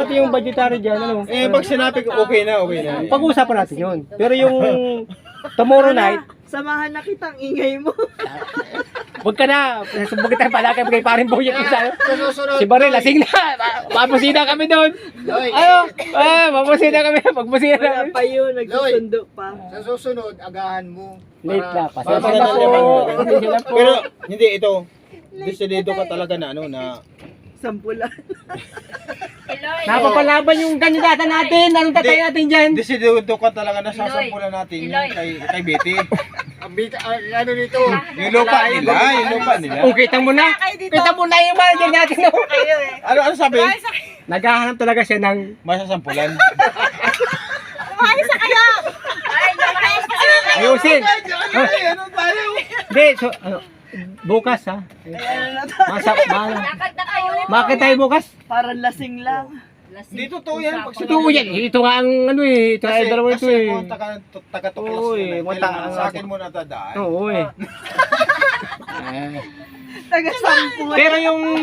pati yung budgetary dyan, ano. Pag sinabi ko, okay na. Pag-uusapan natin yun. Pero yung tomorrow night, Samahan na kitang ingay mo. huwag ka na. Sumbugin tayo pala kay paring Boyet. Susunod. Si Baril, lasing na. Mapusina kami doon. Loy, Mapusina kami. Pagpusina Wala kami. pa yun, nagsusundo pa. sa susunod, agahan mo. Late na. Para Pasensya na sa po. naman. Pasensya na po. Pero, hindi, ito. Desidido ka talaga na, ano, na Sampulan. Napapalaban yung kandidata natin. Anong tatay natin dyan? desidido ka talaga na sasampulan natin yung kay Betty. Ano nito? Yung lupa nila. Oh, kita mo na. Kita mo na yung manager natin. No? Ano sabi? Naghahanap talaga siya ng Masasampulan. ayusin. Ano tayo? Hindi, so, bukas ha. Bakit tayo bukas? Parang lasing lang. Dito to yan. Pag Ito yan. Ito nga ang ano eh. Ito ay dalawa ito eh. kung taga-tuklas Oo, ka eh, na, kailangan sa akin mo natadaan. Oo eh. Taga-sampulan. Pero yung